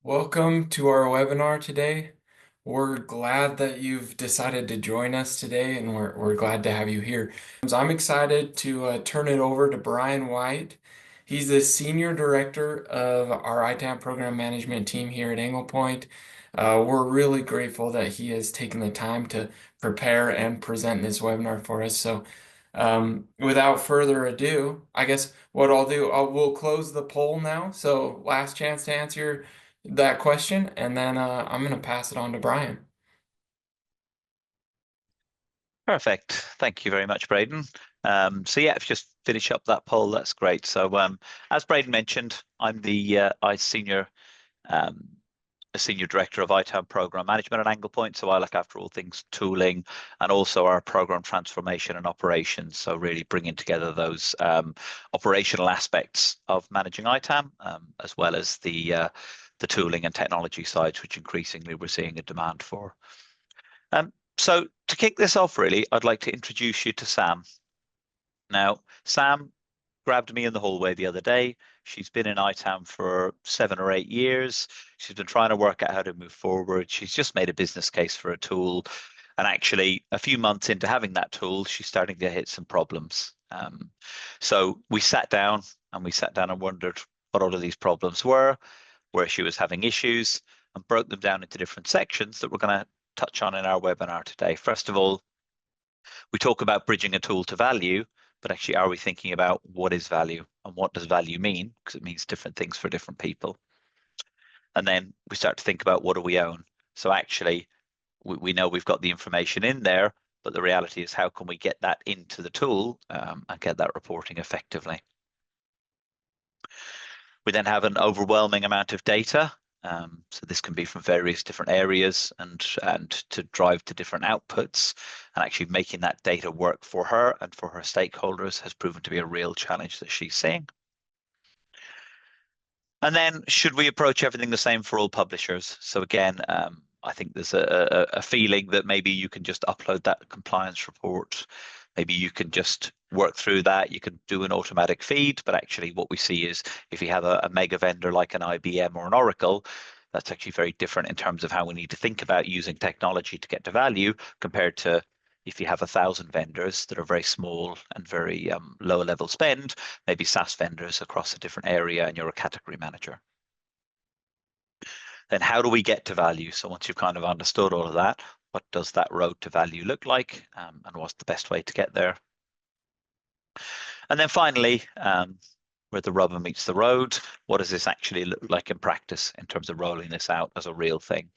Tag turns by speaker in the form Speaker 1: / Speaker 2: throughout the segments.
Speaker 1: Welcome to our webinar today. We're glad that you've decided to join us today, and we're glad to have you here. I'm excited to turn it over to Brian White. He's the Senior Director of our ITAM program management team here at Anglepoint. We're really grateful that he has taken the time to prepare and present this webinar for us. Without further ado, I guess what I'll do, we'll close the poll now. So last chance to answer that question, and then I'm going to pass it on to Brian.
Speaker 2: Perfect. Thank you very much, Braden. So yeah, if you just finish up that poll, that's great. So as Braden mentioned, I'm the senior director of ITAM program management at Anglepoint. So I look after all things tooling and also our program transformation and operations. So really bringing together those operational aspects of managing ITAM, as well as the tooling and technology sides, which increasingly we're seeing a demand for. So to kick this off, really, I'd like to introduce you to Sam. Now, Sam grabbed me in the hallway the other day. She's been in ITAM for 7 or 8 years. She's been trying to work out how to move forward. She's just made a business case for a tool. And actually, a few months into having that tool, she's starting to hit some problems. So we sat down and wondered what all of these problems were, where she was having issues, and broke them down into different sections that we're going to touch on in our webinar today. First of all, we talk about bridging a tool to value, but actually, are we thinking about what is value and what does value mean? Because it means different things for different people. And then we start to think about what do we own? So actually, we know we've got the information in there, but the reality is how can we get that into the tool and get that reporting effectively? We then have an overwhelming amount of data. So this can be from various different areas and to drive to different outputs, and actually making that data work for her and for her stakeholders has proven to be a real challenge that she's seeing. And then should we approach everything the same for all publishers? So again, I think there's a feeling that maybe you can just upload that compliance report. Maybe you can just work through that. You can do an automatic feed, but actually what we see is if you have a mega vendor like an IBM or an Oracle, that's actually very different in terms of how we need to think about using technology to get to value compared to if you have 1,000 vendors that are very small and very low level spend, maybe SaaS vendors across a different area and you're a category manager. Then how do we get to value? So once you've kind of understood all of that, what does that road to value look like, and what's the best way to get there? And then finally, where the rubber meets the road, what does this actually look like in practice in terms of rolling this out as a real thing?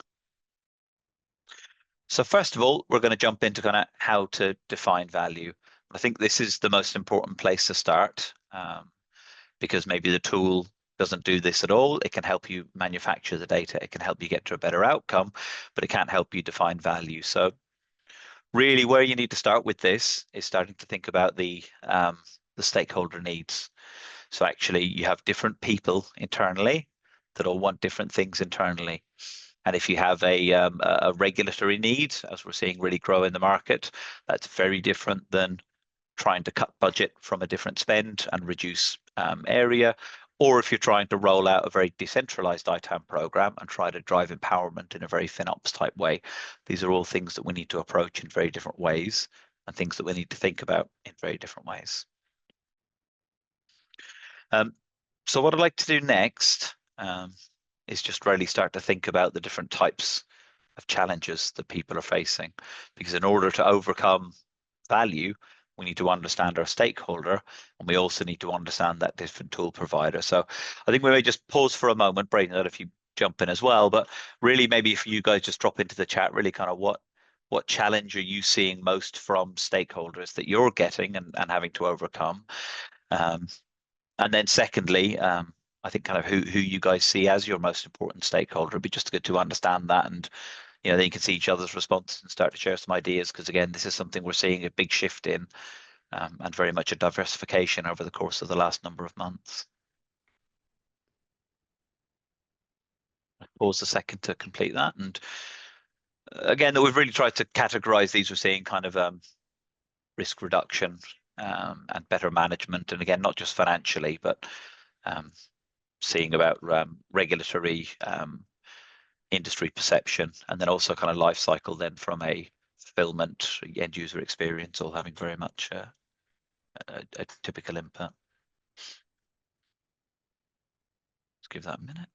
Speaker 2: So first of all, we're going to jump into kind of how to define value. I think this is the most important place to start, because maybe the tool doesn't do this at all. It can help you manufacture the data. It can help you get to a better outcome, but it can't help you define value. So really where you need to start with this is starting to think about the stakeholder needs. So actually you have different people internally that all want different things internally. And if you have a regulatory need, as we're seeing really grow in the market, that's very different than trying to cut budget from a different spend and reduce area, or if you're trying to roll out a very decentralized ITAM program and try to drive empowerment in a very FinOps type way. These are all things that we need to approach in very different ways and things that we need to think about in very different ways. So what I'd like to do next is just really start to think about the different types of challenges that people are facing, because in order to overcome value, we need to understand our stakeholder, and we also need to understand that different tool provider. So I think we may just pause for a moment, Braden, that if you jump in as well, but really maybe if you guys just drop into the chat, really kind of what challenge are you seeing most from stakeholders that you're getting and having to overcome? And then secondly, I think kind of who you guys see as your most important stakeholder. It'd be just good to understand that, and then you can see each other's responses and start to share some ideas, because again, this is something we're seeing a big shift in, and very much a diversification over the course of the last number of months. Pause a second to complete that, and again, that we've really tried to categorize these. We're seeing kind of risk reduction and better management, and again, not just financially, but seeing about regulatory industry perception, and then also kind of life cycle then from a fulfillment, end user experience, all having very much a typical input. Let's give that a minute.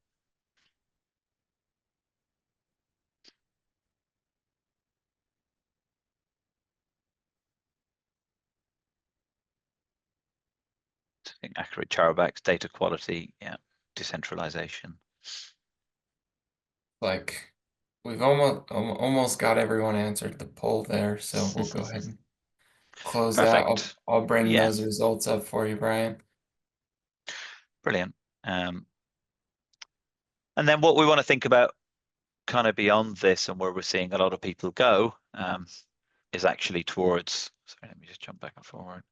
Speaker 2: Accurate chargebacks, data quality, yeah, decentralization.
Speaker 1: Like we've almost got everyone answered the poll there, so we'll go ahead and close that.
Speaker 2: Perfect.
Speaker 1: I'll bring
Speaker 2: Yeah,
Speaker 1: those results up for you, Brian.
Speaker 2: brilliant. And then what we want to think about kind of beyond this and where we're seeing a lot of people go is actually towards, sorry, let me just jump back and forward.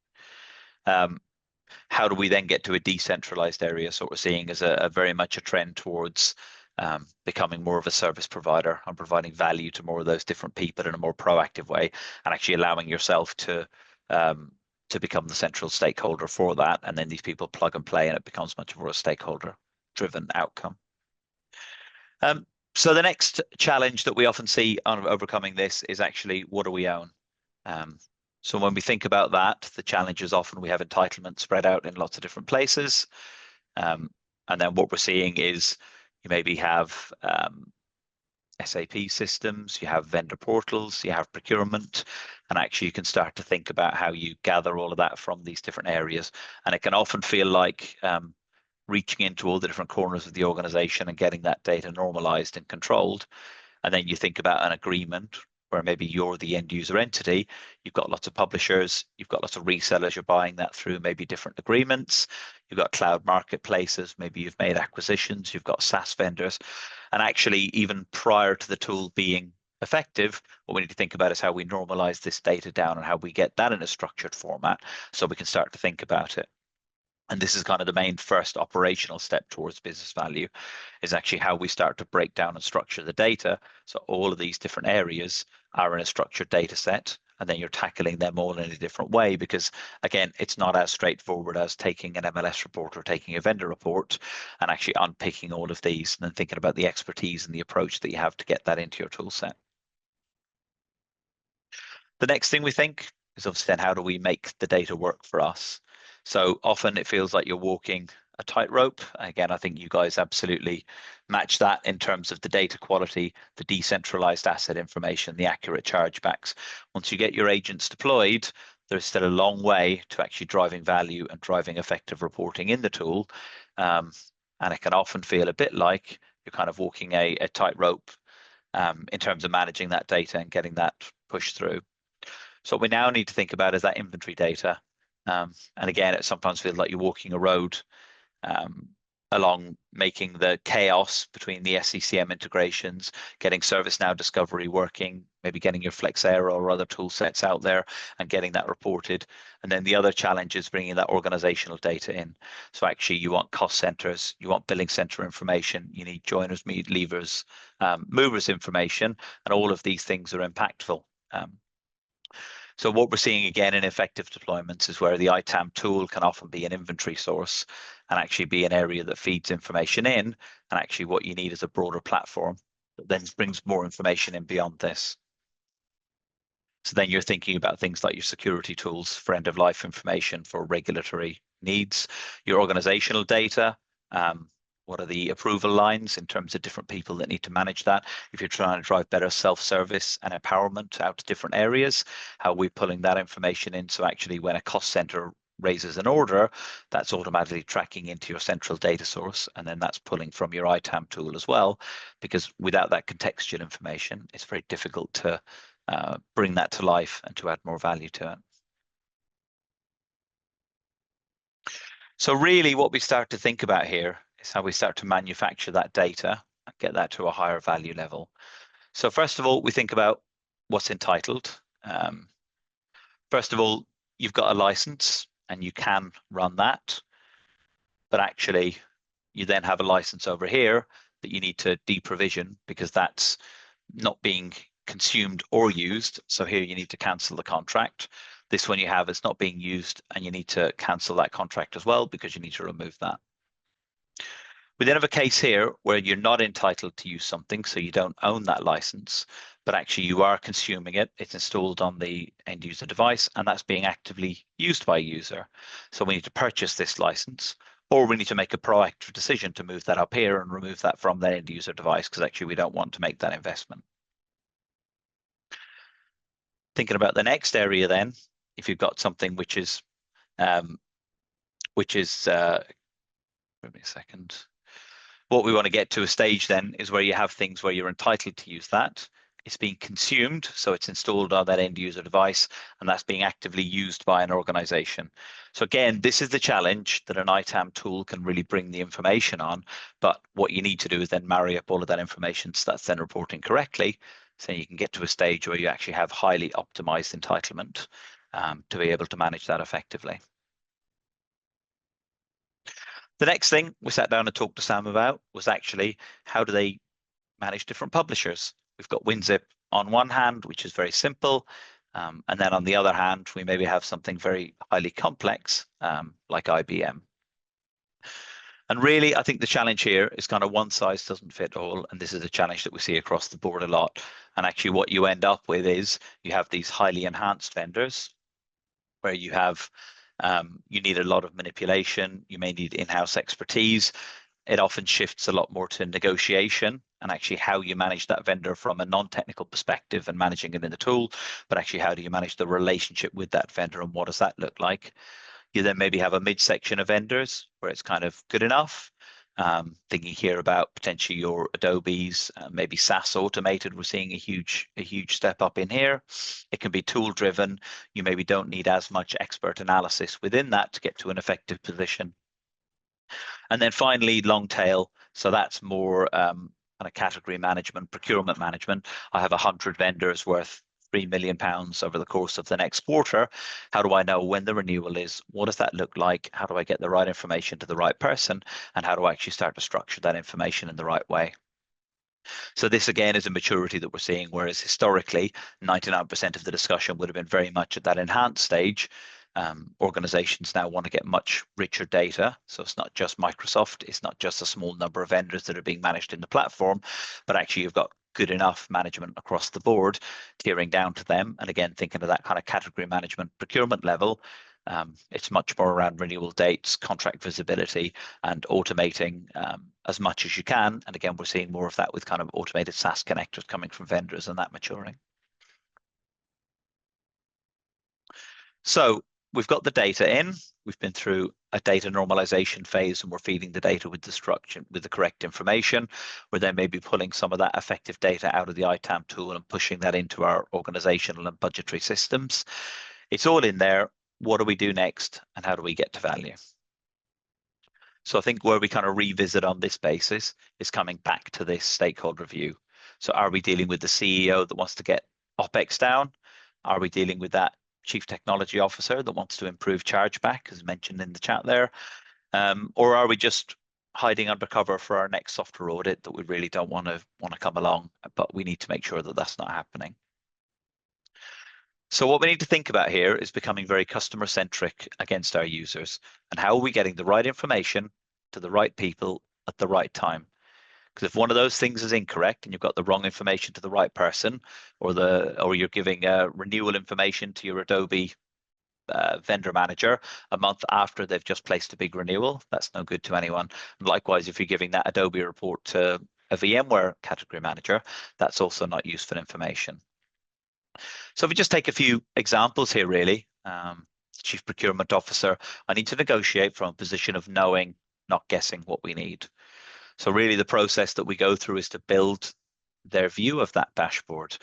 Speaker 2: How do we then get to a decentralized area? So what we're seeing is a very much a trend towards becoming more of a service provider and providing value to more of those different people in a more proactive way, and actually allowing yourself to become the central stakeholder for that. And then these people plug and play, and it becomes much more a stakeholder-driven outcome. So the next challenge that we often see on overcoming this is actually, what do we own? So when we think about that, the challenge is often we have entitlements spread out in lots of different places. And then what we're seeing is you maybe have SAP systems, you have vendor portals, you have procurement, and actually you can start to think about how you gather all of that from these different areas. And it can often feel like reaching into all the different corners of the organization and getting that data normalized and controlled. And then you think about an agreement where maybe you're the end user entity, you've got lots of publishers, you've got lots of resellers, you're buying that through maybe different agreements, you've got cloud marketplaces, maybe you've made acquisitions, you've got SaaS vendors. And actually, even prior to the tool being effective, what we need to think about is how we normalize this data down and how we get that in a structured format so we can start to think about it. And this is kind of the main first operational step towards business value, is actually how we start to break down and structure the data. So all of these different areas are in a structured data set, and then you're tackling them all in a different way, because again, it's not as straightforward as taking an MLS report or taking a vendor report and actually unpicking all of these and then thinking about the expertise and the approach that you have to get that into your tool set. The next thing we think is obviously then how do we make the data work for us? So often it feels like you're walking a tightrope. Again, I think you guys absolutely match that in terms of the data quality, the decentralized asset information, the accurate chargebacks. Once you get your agents deployed, there's still a long way to actually driving value and driving effective reporting in the tool. And it can often feel a bit like you're kind of walking a tightrope in terms of managing that data and getting that pushed through. So what we now need to think about is that inventory data. And again, it sometimes feels like you're walking a road along making the chaos between the SCCM integrations, getting ServiceNow discovery working, maybe getting your Flexera or other tool sets out there and getting that reported. And then the other challenge is bringing that organizational data in. So actually you want cost centers, you want billing center information, you need joiners, leavers, movers information, and all of these things are impactful. So what we're seeing again in effective deployments is where the ITAM tool can often be an inventory source and actually be an area that feeds information in. And actually what you need is a broader platform that then brings more information in beyond this. So then you're thinking about things like your security tools for end of life information for regulatory needs, your organizational data, what are the approval lines in terms of different people that need to manage that? If you're trying to drive better self-service and empowerment out to different areas, how are we pulling that information in? So actually when a cost center raises an order, that's automatically tracking into your central data source. And then that's pulling from your ITAM tool as well, because without that contextual information, it's very difficult to bring that to life and to add more value to it. So really what we start to think about here is how we start to manufacture that data and get that to a higher value level. So first of all, we think about what's entitled. First of all, you've got a license and you can run that, but actually you then have a license over here that you need to deprovision because that's not being consumed or used. So here you need to cancel the contract. This one you have is not being used and you need to cancel that contract as well because you need to remove that. We then have a case here where you're not entitled to use something, so you don't own that license, but actually you are consuming it. It's installed on the end user device, and that's being actively used by a user. So we need to purchase this license, or we need to make a proactive decision to move that up here and remove that from the end user device, because actually we don't want to make that investment. Thinking about the next area then, if you've got something which is give me a second. What we want to get to a stage then is where you have things where you're entitled to use that. It's being consumed, so it's installed on that end user device, and that's being actively used by an organization. So again, this is the challenge that an ITAM tool can really bring the information on, but what you need to do is then marry up all of that information so that's then reporting correctly, so you can get to a stage where you actually have highly optimized entitlement to be able to manage that effectively. The next thing we sat down and talked to Sam about was actually how do they manage different publishers. We've got WinZip on one hand, which is very simple. And then on the other hand, we maybe have something very highly complex, like IBM. And really, I think the challenge here is kind of one size doesn't fit all. And this is a challenge that we see across the board a lot. And actually what you end up with is you have these highly enhanced vendors where you have you need a lot of manipulation, you may need in-house expertise. It often shifts a lot more to negotiation and actually how you manage that vendor from a non-technical perspective and managing it in the tool, but actually how do you manage the relationship with that vendor and what does that look like? You then maybe have a midsection of vendors where it's kind of good enough. Thinking here about potentially your Adobe's, maybe SaaS automated, we're seeing a huge step up in here. It can be tool driven. You maybe don't need as much expert analysis within that to get to an effective position. And then finally, long tail. So that's more kind of category management, procurement management. I have 100 vendors worth £3 million over the course of the next quarter. How do I know when the renewal is? What does that look like? How do I get the right information to the right person? And how do I actually start to structure that information in the right way? So this again is a maturity that we're seeing, whereas historically 99% of the discussion would have been very much at that enhanced stage. Organizations now want to get much richer data. So it's not just Microsoft, it's not just a small number of vendors that are being managed in the platform, but actually you've got good enough management across the board, tiering down to them. And again, thinking of that kind of category management procurement level, it's much more around renewal dates, contract visibility, and automating as much as you can. And again, we're seeing more of that with kind of automated SaaS connectors coming from vendors and that maturing. So we've got the data in, we've been through a data normalization phase and we're feeding the data with the structure, with the correct information. We're then maybe pulling some of that effective data out of the ITAM tool and pushing that into our organizational and budgetary systems. It's all in there. What do we do next and how do we get to value? So I think where we kind of revisit on this basis is coming back to this stakeholder review. So are we dealing with the CEO that wants to get OpEx down? Are we dealing with that chief technology officer that wants to improve chargeback, as mentioned in the chat there? Or are we just hiding under cover for our next software audit that we really don't want to come along, but we need to make sure that that's not happening? So what we need to think about here is becoming very customer centric against our users, and how are we getting the right information to the right people at the right time? Because if one of those things is incorrect and you've got the wrong information to the right person, or you're giving renewal information to your Adobe vendor manager a month after they've just placed a big renewal, that's no good to anyone. And likewise, if you're giving that Adobe report to a VMware category manager, that's also not useful information. So if we just take a few examples here, really, Chief Procurement Officer, I need to negotiate from a position of knowing, not guessing what we need. So really the process that we go through is to build their view of that dashboard.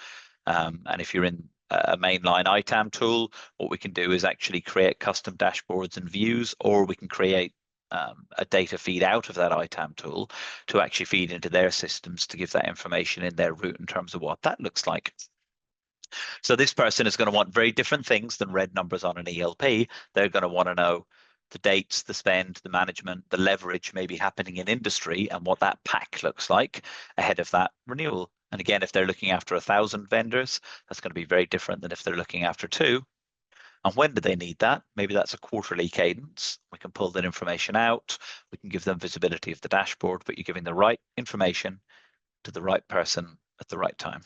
Speaker 2: And if you're in a mainline ITAM tool, what we can do is actually create custom dashboards and views, or we can create a data feed out of that ITAM tool to actually feed into their systems to give that information in their route in terms of what that looks like. So this person is going to want very different things than red numbers on an ELP. They're going to want to know the dates, the spend, the management, the leverage maybe happening in industry and what that pack looks like ahead of that renewal. And again, if they're looking after 1,000 vendors, that's going to be very different than if they're looking after 2. And when do they need that? Maybe that's a quarterly cadence. We can pull that information out. We can give them visibility of the dashboard, but you're giving the right information to the right person at the right time.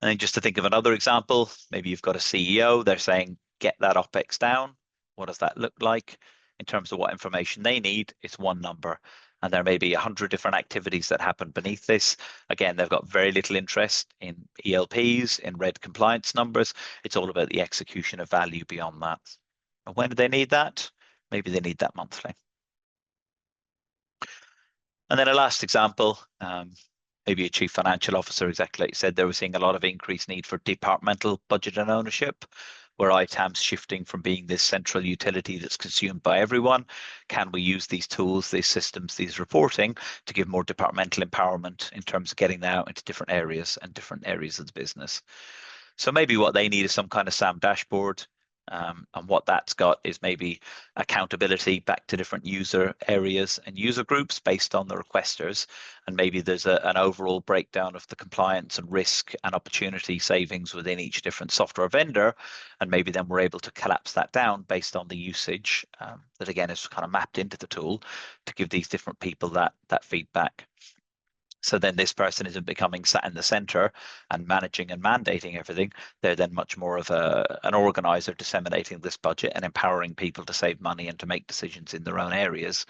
Speaker 2: And then just to think of another example, maybe you've got a CEO, they're saying, get that OPEX down. What does that look like? In terms of what information they need, it's one number. And there may be 100 different activities that happen beneath this. Again, they've got very little interest in ELPs, in red compliance numbers. It's all about the execution of value beyond that. And when do they need that? Maybe they need that monthly. And then a last example, maybe a chief financial officer, exactly like you said, they were seeing a lot of increased need for departmental budget and ownership, where ITAM's shifting from being this central utility that's consumed by everyone. Can we use these tools, these systems, these reporting to give more departmental empowerment in terms of getting that out into different areas and different areas of the business? So maybe what they need is some kind of SAM dashboard. And what that's got is maybe accountability back to different user areas and user groups based on the requesters. And maybe there's an overall breakdown of the compliance and risk and opportunity savings within each different software vendor. And maybe then we're able to collapse that down based on the usage that again is kind of mapped into the tool to give these different people that feedback. So then this person isn't becoming sat in the center and managing and mandating everything. They're then much more of an organizer disseminating this budget and empowering people to save money and to make decisions in their own areas.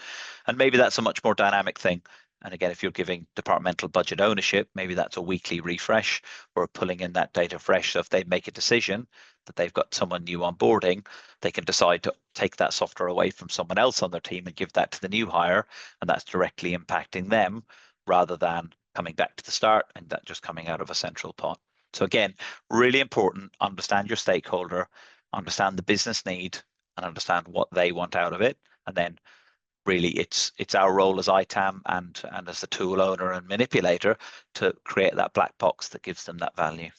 Speaker 2: And maybe that's a much more dynamic thing. And again, if you're giving departmental budget ownership, maybe that's a weekly refresh or pulling in that data fresh. So if they make a decision that they've got someone new onboarding, they can decide to take that software away from someone else on their team and give that to the new hire. And that's directly impacting them, rather than coming back to the start and that just coming out of a central pot. So again, really important, understand your stakeholder, understand the business need, and understand what they want out of it. And then really it's our role as ITAM and as the tool owner and manipulator to create that black box that gives them that value.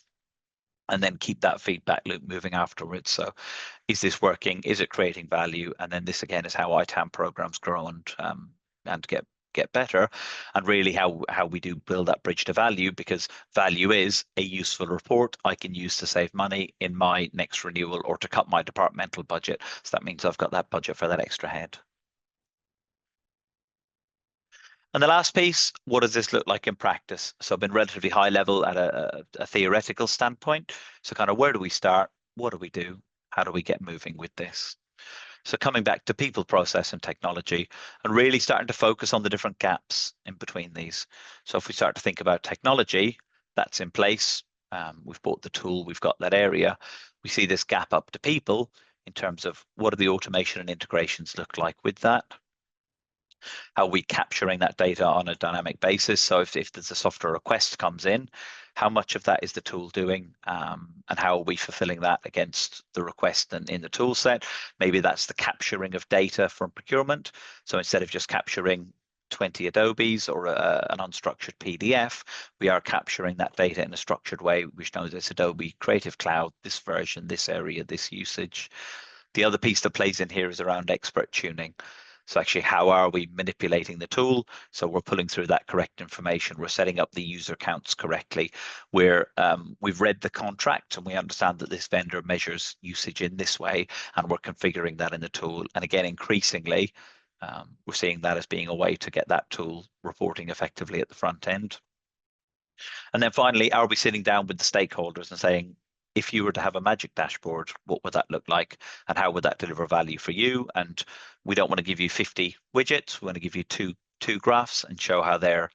Speaker 2: And then keep that feedback loop moving afterwards. So is this working? Is it creating value? And then this again is how ITAM programs grow and get better, and really how we do build that bridge to value, because value is a useful report I can use to save money in my next renewal or to cut my departmental budget. So that means I've got that budget for that extra head. And the last piece, what does this look like in practice? So I've been relatively high level at a theoretical standpoint. So kind of where do we start? What do we do? How do we get moving with this? So coming back to people, process, and technology, and really starting to focus on the different gaps in between these. So if we start to think about technology, that's in place. We've bought the tool, we've got that area. We see this gap up to people in terms of what do the automation and integrations look like with that? How are we capturing that data on a dynamic basis? So if there's a software request comes in, how much of that is the tool doing, and how are we fulfilling that against the request and in the tool set? Maybe that's the capturing of data from procurement. So instead of just capturing 20 Adobes or an unstructured PDF, we are capturing that data in a structured way, which knows it's Adobe Creative Cloud, this version, this area, this usage. The other piece that plays in here is around expert tuning. So actually, how are we manipulating the tool? So we're pulling through that correct information. We're setting up the user counts correctly. We've read the contract and we understand that this vendor measures usage in this way, and we're configuring that in the tool. And again, increasingly, we're seeing that as being a way to get that tool reporting effectively at the front end. And then finally, are we sitting down with the stakeholders and saying, if you were to have a magic dashboard, what would that look like? And how would that deliver value for you? And we don't want to give you 50 widgets. We want to give you two graphs and show how they're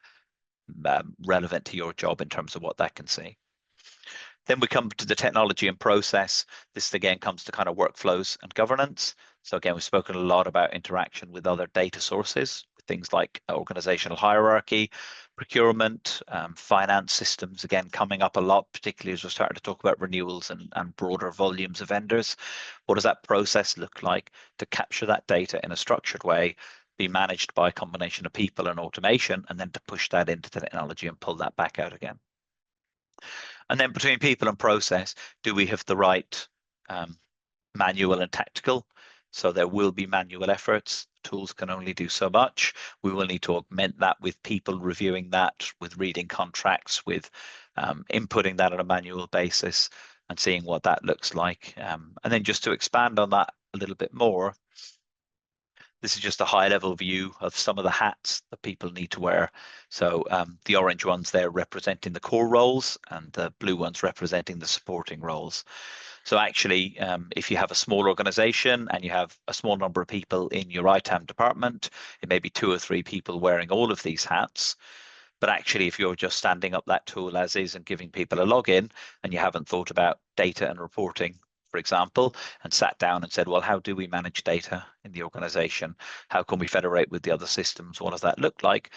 Speaker 2: relevant to your job in terms of what that can see. Then we come to the technology and process. This again comes to kind of workflows and governance. So again, we've spoken a lot about interaction with other data sources, things like organizational hierarchy, procurement, finance systems, again, coming up a lot, particularly as we're starting to talk about renewals and broader volumes of vendors. What does that process look like to capture that data in a structured way, be managed by a combination of people and automation, and then to push that into the technology and pull that back out again? And then between people and process, do we have the right manual and tactical? So there will be manual efforts. Tools can only do so much. We will need to augment that with people reviewing that, with reading contracts, with inputting that on a manual basis. and seeing what that looks like. And then just to expand on that a little bit more, this is just a high level view of some of the hats that people need to wear. So the orange ones there representing the core roles and the blue ones representing the supporting roles. So actually, if you have a small organization and you have a small number of people in your ITAM department, it may be 2 or 3 people wearing all of these hats. But actually, if you're just standing up that tool as is and giving people a login and you haven't thought about data and reporting, for example, and sat down and said, well, how do we manage data in the organization? How can we federate with the other systems? What does that look like?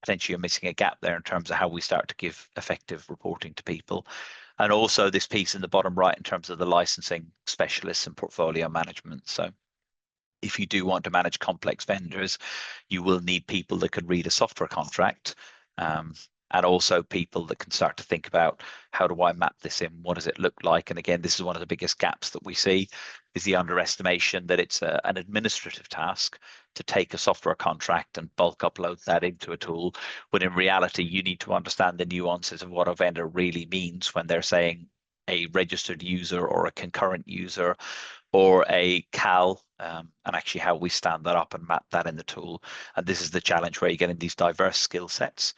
Speaker 2: Potentially you're missing a gap there in terms of how we start to give effective reporting to people. And also this piece in the bottom right in terms of the licensing specialists and portfolio management. So if you do want to manage complex vendors, you will need people that can read a software contract, and also people that can start to think about, how do I map this in? What does it look like? And again, this is one of the biggest gaps that we see, is the underestimation that it's an administrative task to take a software contract and bulk upload that into a tool, when in reality, you need to understand the nuances of what a vendor really means when they're saying a registered user or a concurrent user or a CAL, and actually how we stand that up and map that in the tool. And this is the challenge where you get in these diverse skill sets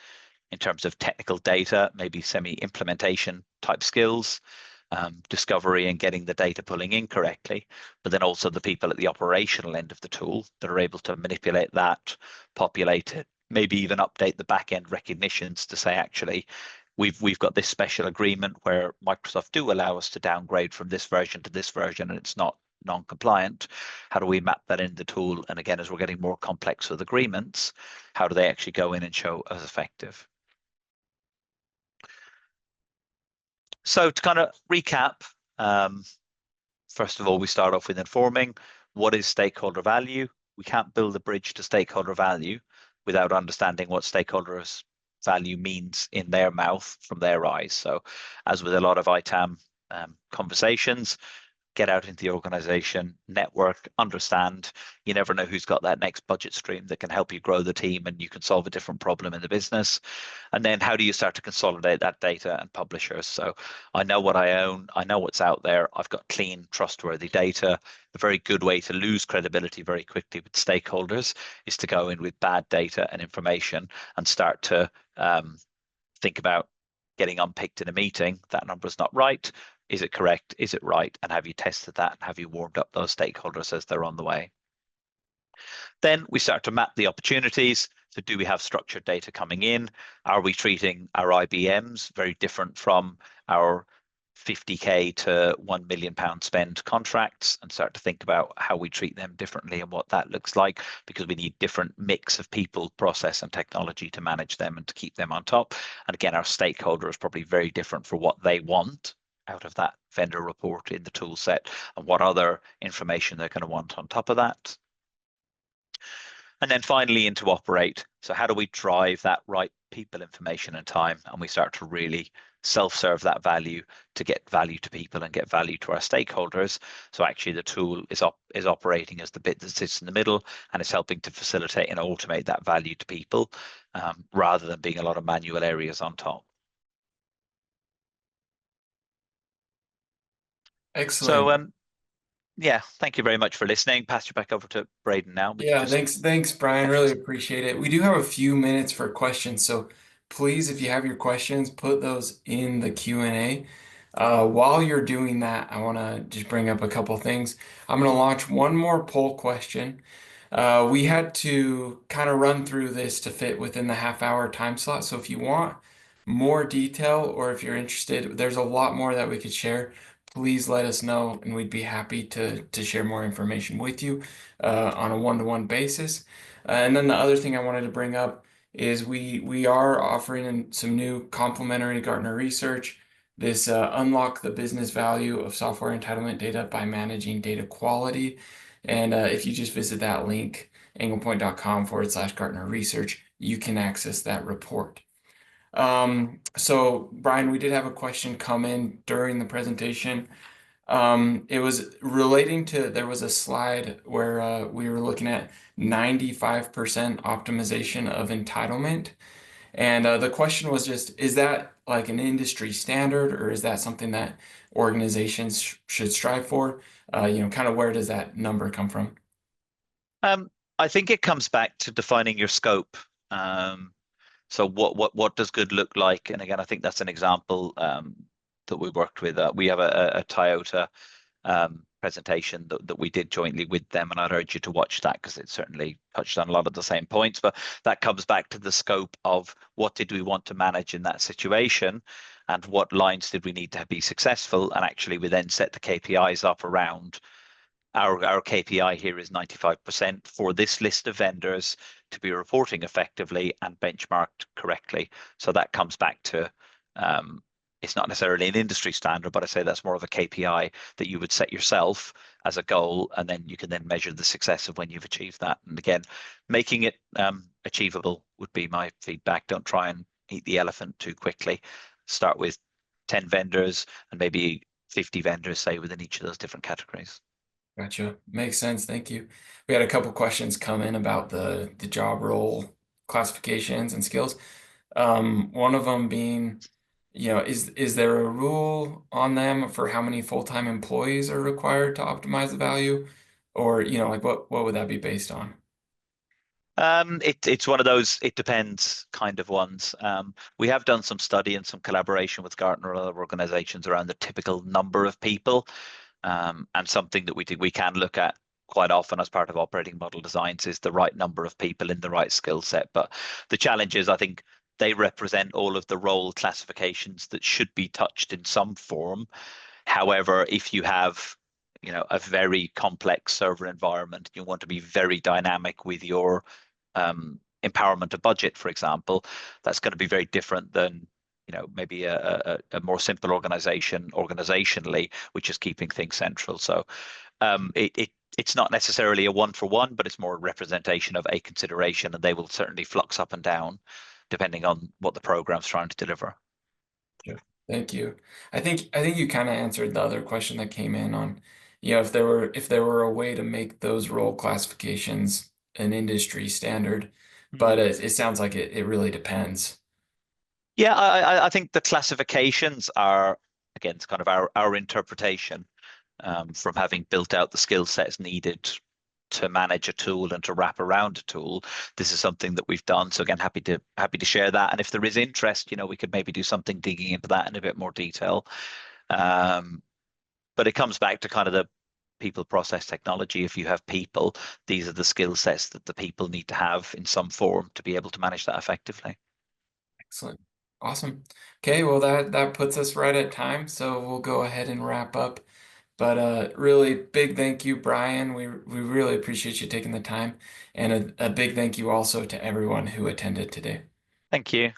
Speaker 2: in terms of technical data, maybe semi-implementation type skills, discovery and getting the data pulling in correctly, but then also the people at the operational end of the tool that are able to manipulate that, populate it, maybe even update the back end recognitions to say, actually, we've got this special agreement where Microsoft do allow us to downgrade from this version to this version, and it's not non-compliant. How do we map that in the tool? And again, as we're getting more complex with agreements, how do they actually go in and show as effective? So to kind of recap, first of all, we start off with informing what is stakeholder value. We can't build a bridge to stakeholder value without understanding what stakeholders value means in their mouth from their eyes. So as with a lot of ITAM conversations, get out into the organization, network, understand. You never know who's got that next budget stream that can help you grow the team and you can solve a different problem in the business. And then how do you start to consolidate that data and publishers? So I know what I own, I know what's out there, I've got clean, trustworthy data. A very good way to lose credibility very quickly with stakeholders is to go in with bad data and information and start to think about getting unpicked in a meeting. That number is not right. Is it correct? Is it right? And have you tested that? And have you warmed up those stakeholders as they're on the way? Then we start to map the opportunities. So do we have structured data coming in? Are we treating our IBMs very different from our 50K to £1 million spend contracts, and start to think about how we treat them differently and what that looks like, because we need different mix of people, process and technology to manage them and to keep them on top. And again, our stakeholder is probably very different for what they want out of that vendor report in the tool set and what other information they're going to want on top of that. And then finally into operate. So how do we drive that right people, information and time? And we start to really self-serve that value to get value to people and get value to our stakeholders. So actually the tool is operating as the bit that sits in the middle, and it's helping to facilitate and automate that value to people, rather than being a lot of manual areas on top.
Speaker 1: Excellent.
Speaker 2: So yeah, thank you very much for listening. Pass you back over to Braden now. We can
Speaker 1: Yeah,
Speaker 2: just
Speaker 1: thanks, Brian. Really
Speaker 2: questions.
Speaker 1: appreciate it. We do have a few minutes for questions, so please, if you have your questions, put those in the Q&A. While you're doing that, I want to just bring up a couple things. I'm going to launch one more poll question. We had to kind of run through this to fit within the half-hour time slot, so if you want more detail or if you're interested, there's a lot more that we could share. Please let us know, and we'd be happy to share more information with you on a one-to-one basis. And then the other thing I wanted to bring up is we are offering some new complimentary Gartner research. This unlock the business value of software entitlement data by managing data quality. And if you just visit that link, anglepoint.com/Gartner research, you can access that report. So Brian, we did have a question come in during the presentation. It was relating to, there was a slide where we were looking at 95% optimization of entitlement. And the question was just, is that like an industry standard, or is that something that organizations should strive for? Kind of where does that number come from?
Speaker 2: Um, I think it comes back to defining your scope. Um, so what does good look like? And again, I think that's an example that we worked with. We have a Toyota presentation that we did jointly with them, and I'd urge you to watch that because it certainly touched on a lot of the same points. But that comes back to the scope of what did we want to manage in that situation, and what lines did we need to be successful. And actually, we then set the KPIs up around our KPI here is 95% for this list of vendors to be reporting effectively and benchmarked correctly. So that comes back to it's not necessarily an industry standard, but I say that's more of a KPI that you would set yourself as a goal, and then you can then measure the success of when you've achieved that. And again, making it achievable would be my feedback. Don't try and eat the elephant too quickly. Start with 10 vendors and maybe 50 vendors, say, within each of those different categories.
Speaker 1: Gotcha. Makes sense. Thank you. We had a couple questions come in about the job role classifications and skills. One of them being, is there a rule on them for how many full-time employees are required to optimize the value? Or, like what would that be based on?
Speaker 2: It's one of those it depends kind of ones. We have done some study and some collaboration with Gartner and other organizations around the typical number of people, and something that we can look at quite often as part of operating model designs is the right number of people in the right skill set. But the challenge is, I think they represent all of the role classifications that should be touched in some form. However, if you have a very complex server environment, you want to be very dynamic with your empowerment of budget, for example, that's going to be very different than maybe a more simple organization organizationally, which is keeping things central. So it's not necessarily a one for one, but it's more a representation of a consideration, and they will certainly flux up and down depending on what the program's trying to deliver.
Speaker 1: Sure. Thank you. I think you kind of answered the other question that came in on, if there were a way to make those role classifications an industry standard, but
Speaker 2: Mhm.
Speaker 1: it sounds like it really depends.
Speaker 2: Yeah, I think the classifications are, again, it's kind of our interpretation from having built out the skill sets needed to manage a tool and to wrap around a tool. This is something that we've done. So again, happy to share that. And if there is interest, we could maybe do something digging into that in a bit more detail. Um, but it comes back to kind of the people process technology. If you have people, these are the skill sets that the people need to have in some form to be able to manage that effectively.
Speaker 1: Excellent. Awesome. Okay, well that puts us right at time, so we'll go ahead and wrap up. But really big thank you, Brian. We really appreciate you taking the time, and a big thank you also to everyone who attended today.
Speaker 2: Thank you.